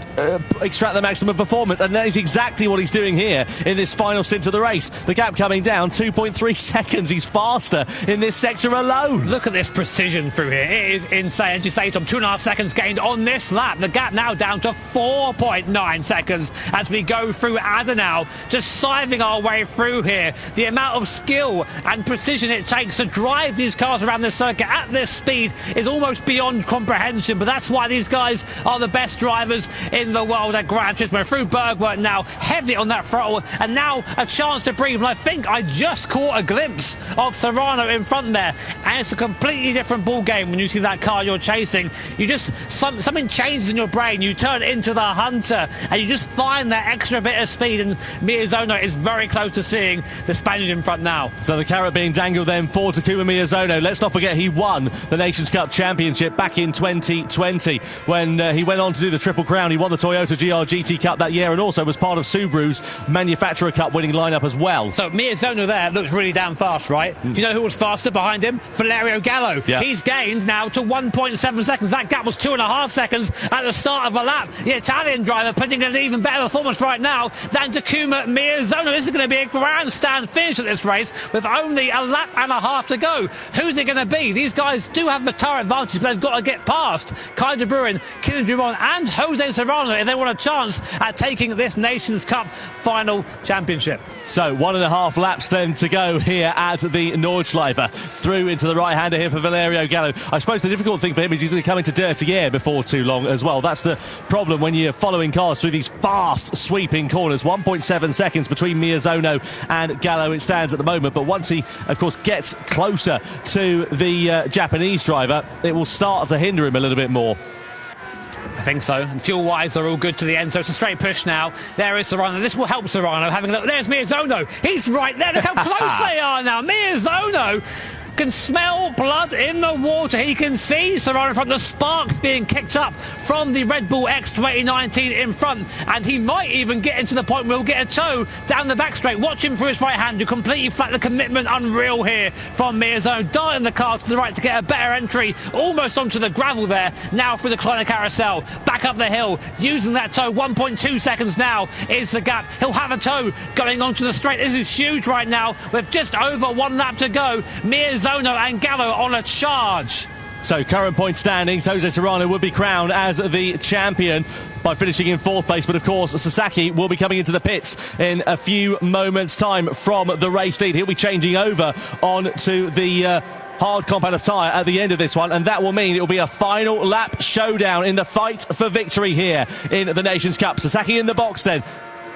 extract the maximum performance, and that is exactly what he's doing here in this final stint of the race. The gap coming down 2.3 seconds. He's faster in this sector alone. Look at this precision through here. It is insane. As you say, Tom, 2.5 seconds gained on this lap. The gap now down to 4.9 seconds as we go through Adenau, just scything our way through here. The amount of skill and precision it takes to drive these cars around this circuit at this speed is almost beyond comprehension, but that's why these guys are the best drivers in the world at Gran Turismo. Through Bergwerk now, heavy on that throttle, and now a chance to breathe. And I think I just caught a glimpse of Serrano in front there, and it's a completely different ball game when you see that car you're chasing. You just, something changes in your brain. You turn into the hunter, and you just find that extra bit of speed, and Miyazono is very close to seeing the Spaniard in front now. So the carrot being dangled then for Takuma Miyazono. Let's not forget he won the Nations Cup Championship back in 2020 when he went on to do the Triple Crown. He won the Toyota GR-GT Cup that year and also was part of Subaru's Manufacturer Cup winning lineup as well. So Miyazono there looks really damn fast, right? Do you know who was faster behind him? Valerio Gallo. Yeah. He's gained now to 1.7 seconds. That gap was 2.5 seconds at the start of a lap. The Italian driver putting in an even better performance right now than Takuma Miyazono. This is going to be a grandstand finish at this race with only a lap and a half to go. Who's it going to be? These guys do have the tyre advantage, but they've got to get past Kai de Bruin, Kylian Drummond and Jose Serrano if they want a chance at taking this Nations Cup final championship. So 1.5 laps then to go here at the Nordschleife. Through into the right-hander here for Valerio Gallo. I suppose the difficult thing for him is he's going to come into dirty air before too long as well. That's the problem when you're following cars through these fast sweeping corners. 1.7 seconds between Miyazono and Gallo it stands at the moment, but once he of course gets closer to the Japanese driver, it will start to hinder him a little bit more. I think so. And fuel-wise, they're all good to the end, so it's a straight push now. There is Serrano. This will help Serrano. Having a look. There's Miyazono. He's right there. Look how close they are now. Miyazono can smell blood in the water. He can see Serrano from the sparks being kicked up from the Red Bull X 2019 in front, and he might even get into the point where he'll get a tow down the back straight. Watch him through his right hand. You completely flat the commitment unreal here from Miyazono. Darting the car to the right to get a better entry, almost onto the gravel there. Now through the Kleiner Carousel, back up the hill, using that tow. 1.2 seconds now is the gap. He'll have a tow going onto the straight. This is huge right now with just over 1 lap to go. Miyazono and Gallo on a charge. So current point standings, Jose Serrano would be crowned as the champion by finishing in 4th place, but of course Sasaki will be coming into the pits in a few moments time from the race lead. He'll be changing over onto the hard compound of tyre at the end of this one, and that will mean it will be a final lap showdown in the fight for victory here in the Nations Cup. Sasaki in the box then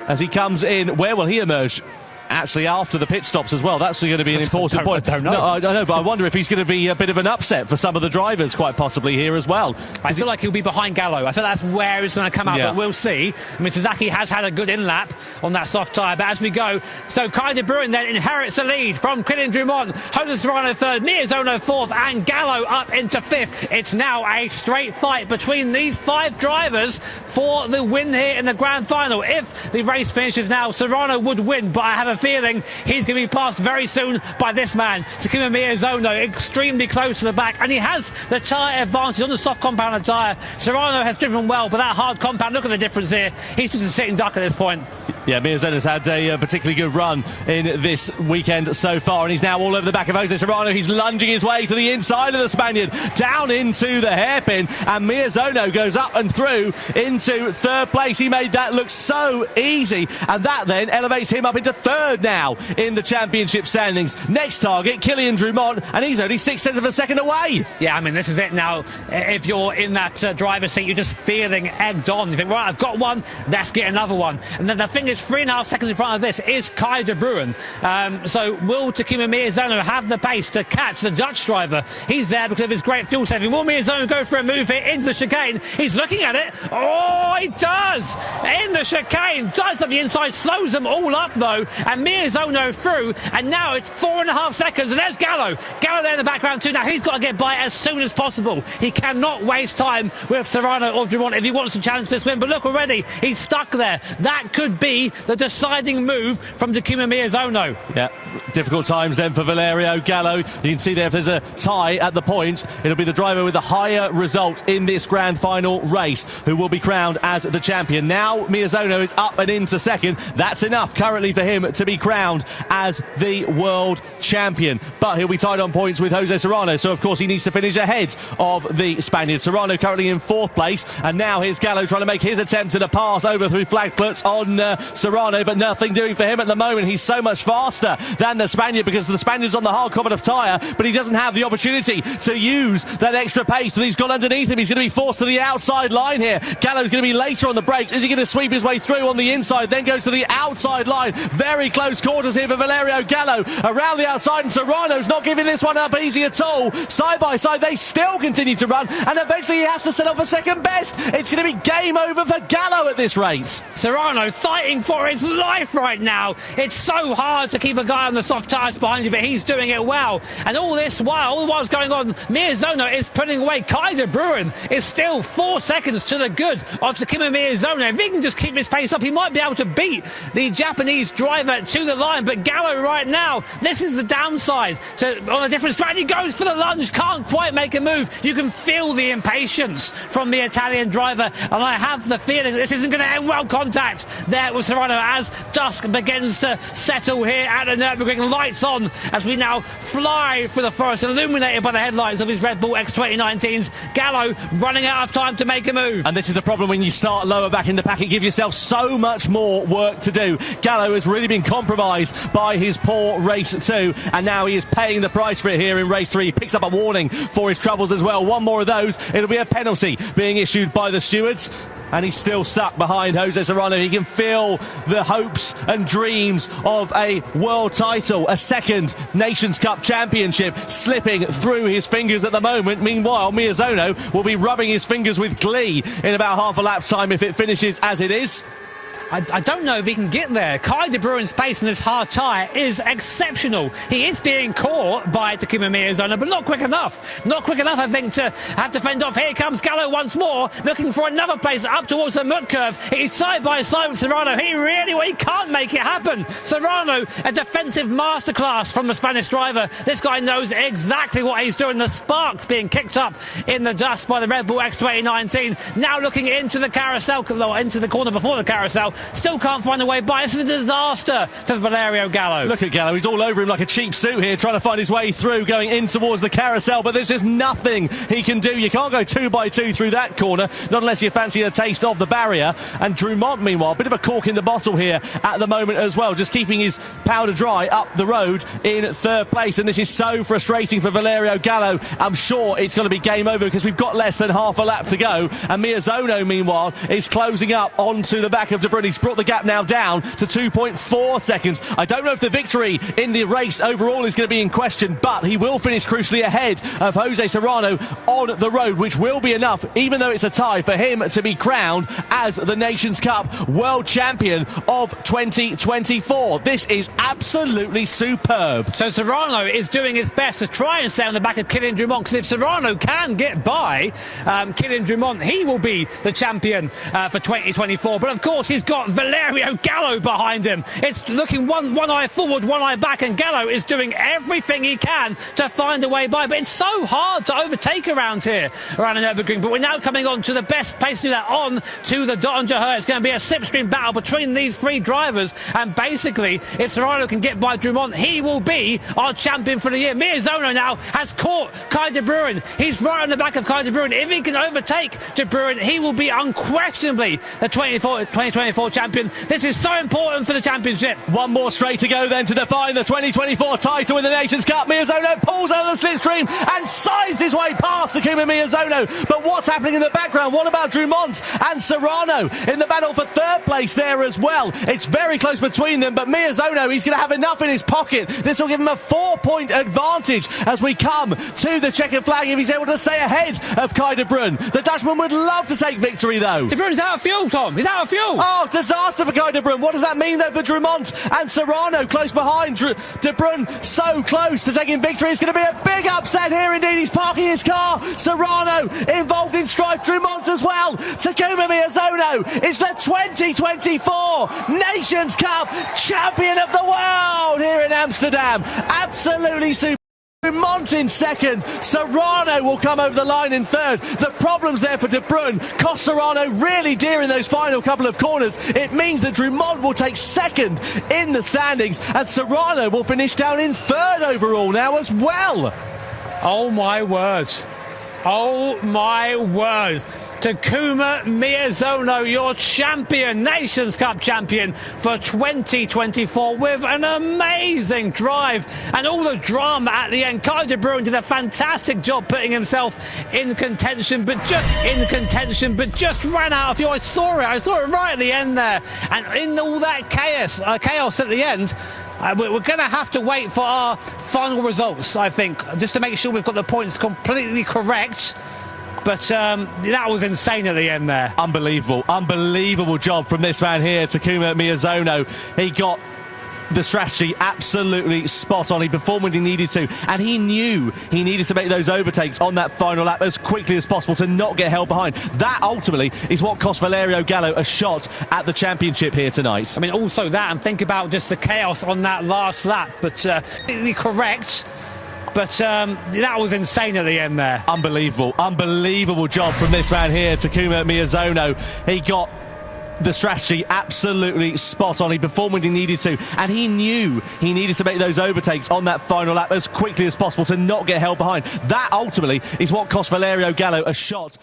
as he comes in. Where will he emerge? Actually, after the pit stops as well. That's going to be an important point. I don't know. No, I don't know, but I wonder if he's going to be a bit of an upset for some of the drivers, quite possibly here as well. I feel like he'll be behind Gallo. I feel that's where it's going to come out, but we'll see. I mean, Sasaki has had a good in-lap on that soft tyre, but as we go, so Kai de Bruin then inherits the lead from Kylian Drummond, Jose Serrano 3rd, Miyazono 4th, and Gallo up into 5th. It's now a straight fight between these 5 drivers for the win here in the grand final. If the race finishes now, Serrano would win, but I have a feeling he's going to be passed very soon by this man, Takuma Miyazono, extremely close to the back, and he has the tyre advantage on the soft compound tyre. Serrano has driven well, but that hard compound, look at the difference here. He's just a sitting duck at this point. Yeah, Miyazono's had a particularly good run in this weekend so far, and he's now all over the back of Jose Serrano. He's lunging his way to the inside of the Spaniard, down into the hairpin, and Miyazono goes up and through into 3rd place. He made that look so easy, and that then elevates him up into 3rd now in the championship standings. Next target, Kylian Drummond, and he's only 0.6 of a second away. Yeah, I mean, this is it now. If you're in that driver's seat, you're just feeling egged on. You think, right, I've got one, let's get another one. And then the thing is, 3.5 seconds in front of this is Kai de Bruin. So will Takuma Miyazono have the pace to catch the Dutch driver? He's there because of his great fuel saving. Will Miyazono go for a move here into the chicane? He's looking at it. Oh, he does! In the chicane, does on the inside, slows them all up though, and and Miyazono through, and now it's 4.5 seconds, and there's Gallo there in the background too. Now he's got to get by as soon as possible. He cannot waste time with Serrano or Drummond if he wants to challenge this win, but look already, he's stuck there. That could be the deciding move from Takuma Miyazono. Yeah, difficult times then for Valerio Gallo. You can see there if there's a tie at the point, it'll be the driver with the higher result in this grand final race who will be crowned as the champion. Now Miyazono is up and into second. That's enough currently for him to be crowned as the world champion, but he'll be tied on points with Jose Serrano, so of course he needs to finish ahead of the Spaniard. Serrano currently in 4th place, and now here's Gallo trying to make his attempt at a pass over through Flagplatz on Serrano, but nothing doing for him at the moment. He's so much faster than the Spaniard because the Spaniard's on the hard Comet tyre, but he doesn't have the opportunity to use that extra pace, and he's gone underneath him. He's going to be forced to the outside line here. Gallo's going to be later on the brakes. Is he going to sweep his way through on the inside, then goes to the outside line? Very close quarters here for Valerio Gallo around the outside, and Serrano's not giving this one up easy at all. Side by side they still continue to run, and eventually he has to set off for second best. It's going to be game over for Gallo at this rate. Serrano fighting for his life right now. It's so hard to keep a guy on the soft tyres behind you, but he's doing it well. And all the while going on, Miyazono is putting away. Kai de Bruin is still 4 seconds to the good of Takuma Miyazono. If he can just keep his pace up, he might be able to beat the Japanese driver to the line. But Gallo right now, this is the downside on a different strategy. Goes for the lunge, can't quite make a move. You can feel the impatience from the Italian driver, and I have the feeling that this isn't going to end well. Contact there with Serrano as dusk begins to settle here at the Nurburgring. Lights on as we now fly through the forest, illuminated by the headlights of his Red Bull X2019s. Gallo running out of time to make a move. And this is the problem when you start lower back in the pack. You give yourself so much more work to do. Gallo has really been compromised by his poor race 2, and now he is paying the price for it here in race 3. He picks up a warning for his troubles as well. One more of those, it'll be a penalty being issued by the stewards. And he's still stuck behind Jose Serrano. He can feel the hopes and dreams of a world title, a second Nations Cup championship slipping through his fingers at the moment. Meanwhile, Miyazono will be rubbing his fingers with glee in about half a lap's time if it finishes as it is. I don't know if he can get there. Kai de Bruin's pace in this hard tyre is exceptional. He is being caught by Takuma Miyazono, but not quick enough. Not quick enough, I think, to have to fend off. Here comes Gallo once more, looking for another place up towards the mud curve. He's side by side with Serrano. He can't make it happen. Serrano, a defensive masterclass from the Spanish driver. This guy knows exactly what he's doing. The sparks being kicked up in the dust by the Red Bull X2019. Now looking into the carousel, into the corner before the carousel. Still can't find a way by. This is a disaster for Valerio Gallo. Look at Gallo. He's all over him like a cheap suit here, trying to find his way through, going in towards the carousel, but there's just nothing he can do. You can't go 2 by 2 through that corner, not unless you fancy a taste of the barrier. And Drummond, meanwhile, a bit of a cork in the bottle here at the moment as well, just keeping his powder dry up the road in 3rd place. And this is so frustrating for Valerio Gallo. I'm sure it's going to be game over because we've got less than half a lap to go. And Miyazono, meanwhile, is closing up onto the back of De Bruyne. He's brought the gap now down to 2.4 seconds. I don't know if the victory in the race overall is going to be in question, but he will finish crucially ahead of Jose Serrano on the road, which will be enough, even though it's a tie, for him to be crowned as the Nations Cup World Champion of 2024. This is absolutely superb. So Serrano is doing his best to try and stay on the back of Kylian Drummond, because if Serrano can get by Kylian Drummond, he will be the champion for 2024. But of course, he's got Valerio Gallo behind him. It's looking one eye forward, one eye back, and Gallo is doing everything he can to find a way by. But it's so hard to overtake around here, around the Nurburgring. But we're now coming on to the best place to do that, on to the Dottinger. It's going to be a slipstream battle between these 3 drivers. And basically, if Serrano can get by Drummond, he will be our champion for the year. Miyazono now has caught Kai de Bruin. He's right on the back of Kai de Bruin. If he can overtake de Bruin, he will be unquestionably the 2024 champion. This is so important for the championship. One more straight to go then to define the 2024 title in the Nations Cup. Miyazono pulls out of the slipstream and sides his way past Takuma Miyazono. But what's happening in the background? What about Drummond and Serrano in the battle for 3rd place there as well? It's very close between them, but Miyazono, he's going to have enough in his pocket. This will give him a 4-point advantage as we come to the checkered flag if he's able to stay ahead of Kai de Bruin. The Dutchman would love to take victory though. De Bruin's out of fuel, Tom. He's out of fuel. Oh, disaster for Guy De Bruyne. What does that mean, though, for Drummond and Serrano close behind? De Bruyne so close to taking victory. It's going to be a big upset here, indeed. He's parking his car. Serrano involved in strife. Drummond as well. Takuma Miyazono is the 2024 Nations Cup champion of the world here in Amsterdam. Absolutely super. Dumont in second. Serrano will come over the line in third. The problems there for De Bruyne cost Serrano really dear in those final couple of corners. It means that Dumont will take second in the standings, and Serrano will finish down in third overall now as well. Oh my word. Oh my word. Takuma Miyazono, your champion, Nations Cup champion for 2024, with an amazing drive and all the drama at the end. Guy De Bruyne did a fantastic job putting himself in contention, but just ran out of fuel. I saw it right at the end there, and in all that chaos at the end. We're going to have to wait for our final results, I think, just to make sure we've got the points completely correct. But that was insane at the end there. Unbelievable job from this man here, Takuma Miyazono. He got the strategy absolutely spot on. He performed when he needed to, and he knew he needed to make those overtakes on that final lap as quickly as possible to not get held behind. That ultimately is what cost Valerio Gallo a shot at the championship here tonight. I mean, also that, and think about just the chaos on that last lap, but correct. But that was insane at the end there. Unbelievable job from this man here, Takuma Miyazono. He got the strategy absolutely spot on. He performed when he needed to, and he knew he needed to make those overtakes on that final lap as quickly as possible to not get held behind. That ultimately is what cost Valerio Gallo a shot